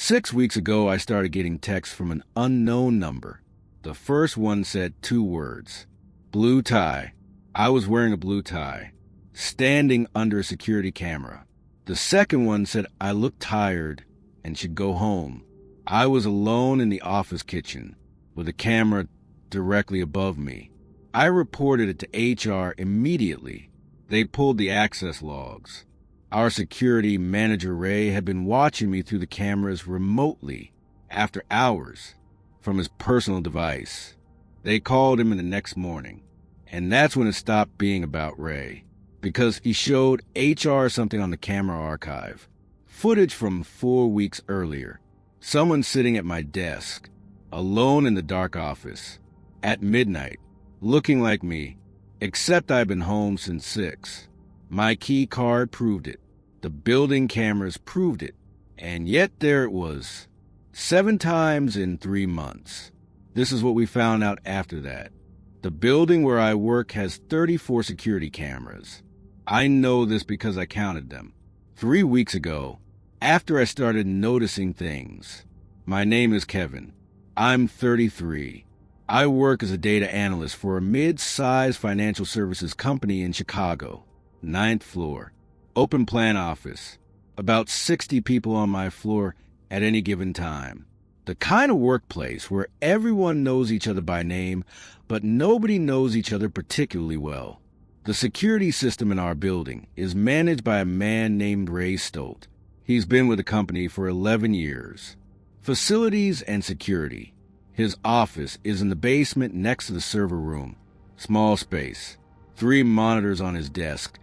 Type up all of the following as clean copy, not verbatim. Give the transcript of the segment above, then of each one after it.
6 weeks ago, I started getting texts from an unknown number. The first one said 2 words. Blue tie. I was wearing a blue tie, standing under a security camera. The second one said I looked tired and should go home. I was alone in the office kitchen with a camera directly above me. I reported it to HR immediately. They pulled the access logs. Our security manager, Ray, had been watching me through the cameras remotely after hours from his personal device. They called him in the next morning, and that's when it stopped being about Ray, because he showed HR something on the camera archive, footage from 4 weeks earlier. Someone sitting at my desk, alone in the dark office, at midnight, looking like me, except I'd been home since 6. My key card proved it. The building cameras proved it. And yet there it was. 7 times in 3 months. This is what we found out after that. The building where I work has 34 security cameras. I know this because I counted them. 3 weeks ago, after I started noticing things. My name is Kevin. I'm 33. I work as a data analyst for a mid-sized financial services company in Chicago, 9th floor. Open plan office. About 60 people on my floor at any given time. The kind of workplace where everyone knows each other by name, but nobody knows each other particularly well. The security system in our building is managed by a man named Ray Stolt. He's been with the company for 11 years. Facilities and security. His office is in the basement next to the server room. Small space. 3 monitors on his desk,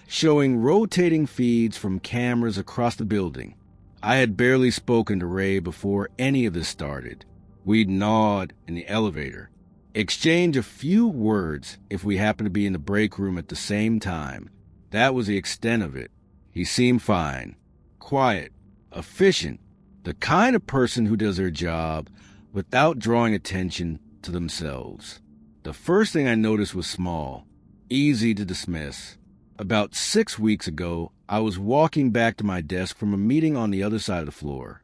showing rotating feeds from cameras across the building. I had barely spoken to Ray before any of this started. We'd nod in the elevator, exchange a few words if we happened to be in the break room at the same time. That was the extent of it. He seemed fine, quiet, efficient, the kind of person who does their job without drawing attention to themselves. The first thing I noticed was small, easy to dismiss. About 6 weeks ago, I was walking back to my desk from a meeting on the other side of the floor.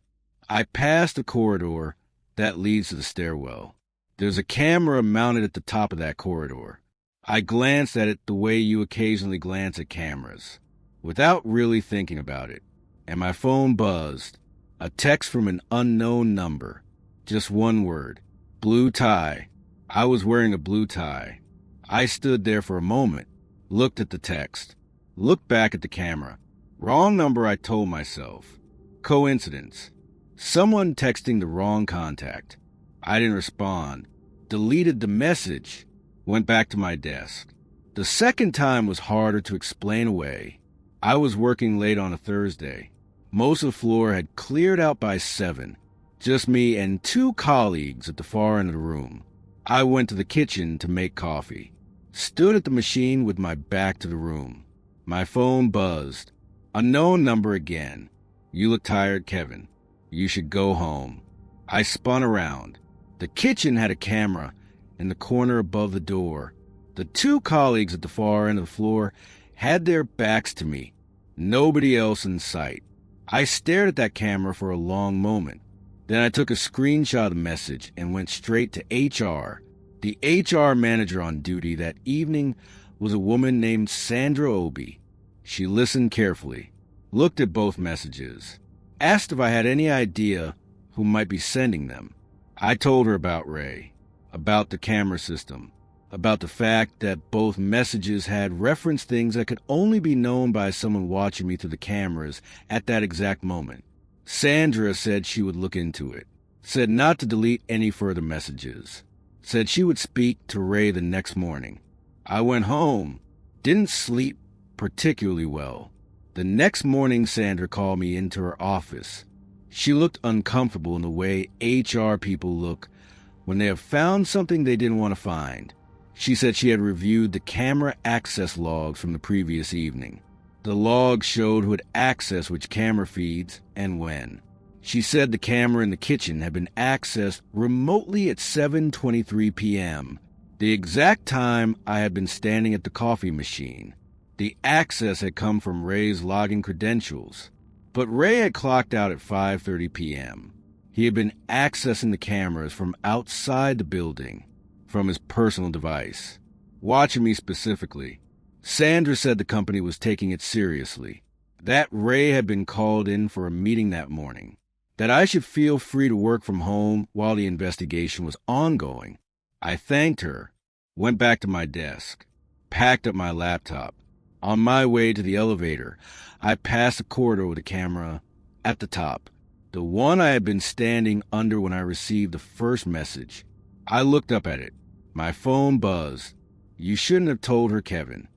I passed the corridor that leads to the stairwell. There's a camera mounted at the top of that corridor. I glanced at it the way you occasionally glance at cameras, without really thinking about it, and my phone buzzed. A text from an unknown number. Just 1 word. Blue tie. I was wearing a blue tie. I stood there for a moment, looked at the text, looked back at the camera. Wrong number, I told myself. Coincidence. Someone texting the wrong contact. I didn't respond. Deleted the message. Went back to my desk. The second time was harder to explain away. I was working late on a Thursday. Most of the floor had cleared out by 7. Just me and 2 colleagues at the far end of the room. I went to the kitchen to make coffee. Stood at the machine with my back to the room. My phone buzzed. Unknown number again. You look tired, Kevin. You should go home. I spun around. The kitchen had a camera in the corner above the door. The 2 colleagues at the far end of the floor had their backs to me. Nobody else in sight. I stared at that camera for a long moment. Then I took a screenshot of the message and went straight to HR. The HR manager on duty that evening was a woman named Sandra Obi. She listened carefully, looked at both messages, asked if I had any idea who might be sending them. I told her about Ray, about the camera system, about the fact that both messages had referenced things that could only be known by someone watching me through the cameras at that exact moment. Sandra said she would look into it, said not to delete any further messages, said she would speak to Ray the next morning. I went home, didn't sleep particularly well. The next morning, Sandra called me into her office. She looked uncomfortable in the way HR people look when they have found something they didn't want to find. She said she had reviewed the camera access logs from the previous evening. The logs showed who had accessed which camera feeds and when. She said the camera in the kitchen had been accessed remotely at 7:23 p.m., the exact time I had been standing at the coffee machine. The access had come from Ray's login credentials. But Ray had clocked out at 5:30 p.m. He had been accessing the cameras from outside the building, from his personal device, watching me specifically. Sandra said the company was taking it seriously, that Ray had been called in for a meeting that morning, that I should feel free to work from home while the investigation was ongoing. I thanked her, went back to my desk, packed up my laptop. On my way to the elevator, I passed a corridor with a camera at the top, the one I had been standing under when I received the first message. I looked up at it. My phone buzzed. You shouldn't have told her, Kevin.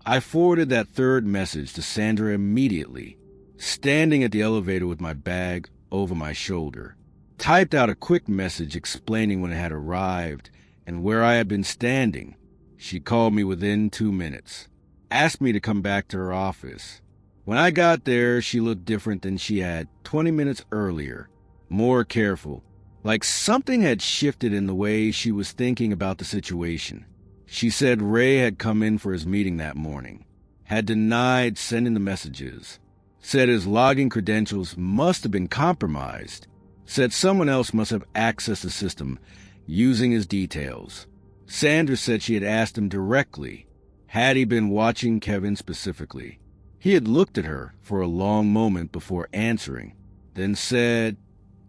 I forwarded that third message to Sandra immediately, standing at the elevator with my bag over my shoulder. Typed out a quick message explaining when it had arrived and where I had been standing. She called me within 2 minutes, asked me to come back to her office. When I got there, she looked different than she had 20 minutes earlier, more careful, like something had shifted in the way she was thinking about the situation. She said Ray had come in for his meeting that morning, had denied sending the messages, said his login credentials must have been compromised, said someone else must have accessed the system using his details. Sandra said she had asked him directly, had he been watching Kevin specifically. He had looked at her for a long moment before answering, then said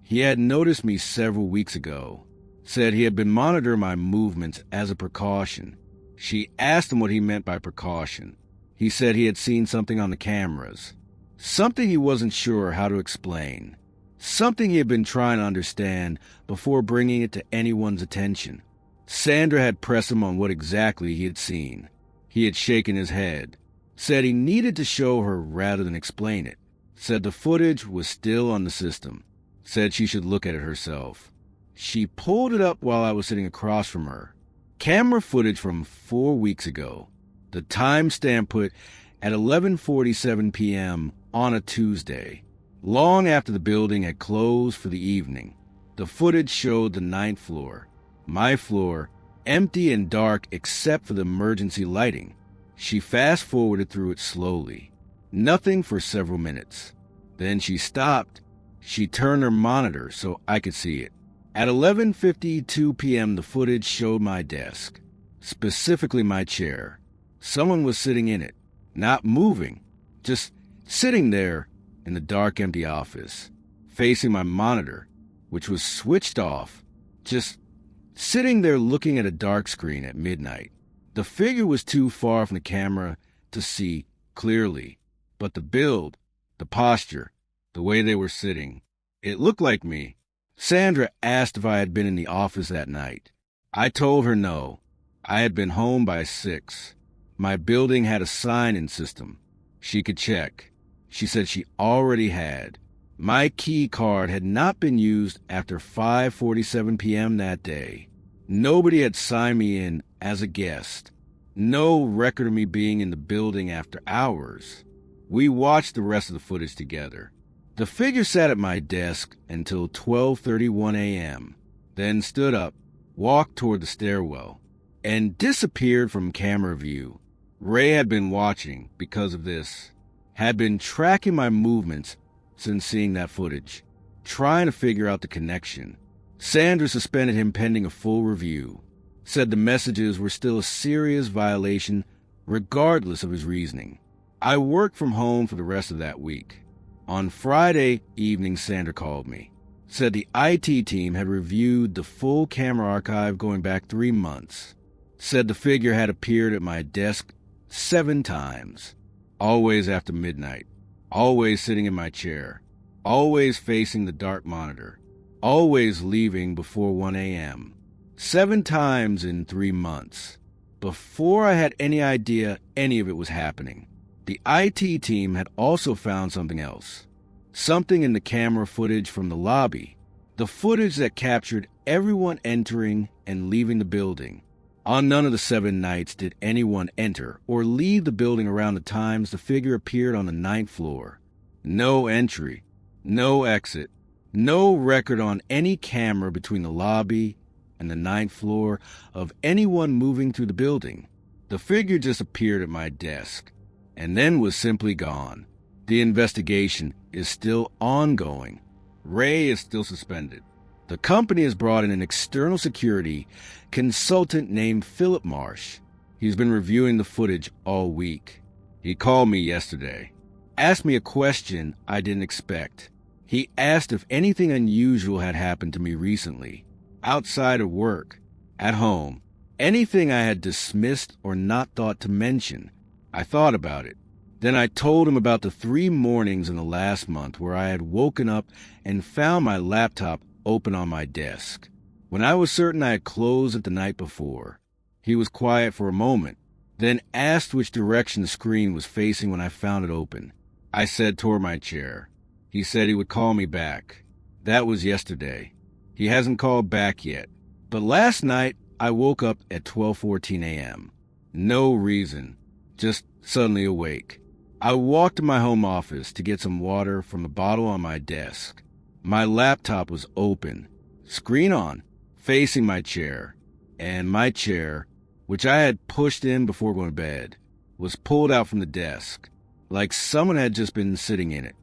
he had noticed me several weeks ago, said he had been monitoring my movements as a precaution. She asked him what he meant by precaution. He said he had seen something on the cameras, something he wasn't sure how to explain, something he had been trying to understand before bringing it to anyone's attention. Sandra had pressed him on what exactly he had seen. He had shaken his head, said he needed to show her rather than explain it, said the footage was still on the system, said she should look at it herself. She pulled it up while I was sitting across from her. Camera footage from 4 weeks ago. The timestamp put at 11:47 p.m. on a Tuesday, long after the building had closed for the evening. The footage showed the 9th floor, my floor, empty and dark except for the emergency lighting. She fast-forwarded through it slowly. Nothing for several minutes. Then she stopped. She turned her monitor so I could see it. At 11:52 p.m., the footage showed my desk, specifically my chair. Someone was sitting in it, not moving, just sitting there in the dark, empty office, facing my monitor, which was switched off, just sitting there looking at a dark screen at midnight. The figure was too far from the camera to see clearly, but the build, the posture, the way they were sitting, it looked like me. Sandra asked if I had been in the office that night. I told her no. I had been home by 6. My building had a sign-in system. She could check. She said she already had. My key card had not been used after 5:47 p.m. that day. Nobody had signed me in as a guest. No record of me being in the building after hours. We watched the rest of the footage together. The figure sat at my desk until 12:31 a.m., then stood up, walked toward the stairwell, and disappeared from camera view. Ray had been watching because of this, had been tracking my movements since seeing that footage, trying to figure out the connection. Sandra suspended him pending a full review, said the messages were still a serious violation regardless of his reasoning. I worked from home for the rest of that week. On Friday evening, Sandra called me, said the IT team had reviewed the full camera archive going back 3 months, said the figure had appeared at my desk 7 times, always after midnight, always sitting in my chair, always facing the dark monitor, always leaving before 1 a.m., 7 times in 3 months, before I had any idea any of it was happening. The IT team had also found something else, something in the camera footage from the lobby, the footage that captured everyone entering and leaving the building. On none of the 7 nights did anyone enter or leave the building around the times the figure appeared on the 9th floor. No entry, no exit, no record on any camera between the lobby and the 9th floor of anyone moving through the building. The figure just appeared at my desk and then was simply gone. The investigation is still ongoing. Ray is still suspended. The company has brought in an external security consultant named Philip Marsh. He's been reviewing the footage all week. He called me yesterday, asked me a question I didn't expect. He asked if anything unusual had happened to me recently, outside of work, at home, anything I had dismissed or not thought to mention. I thought about it. Then I told him about the 3 mornings in the last month where I had woken up and found my laptop open on my desk, when I was certain I had closed it the night before. He was quiet for a moment, then asked which direction the screen was facing when I found it open. I said toward my chair. He said he would call me back. That was yesterday. He hasn't called back yet. But last night, I woke up at 12:14 a.m. No reason, just suddenly awake. I walked to my home office to get some water from a bottle on my desk. My laptop was open, screen on, facing my chair, and my chair, which I had pushed in before going to bed, was pulled out from the desk, like someone had just been sitting in it.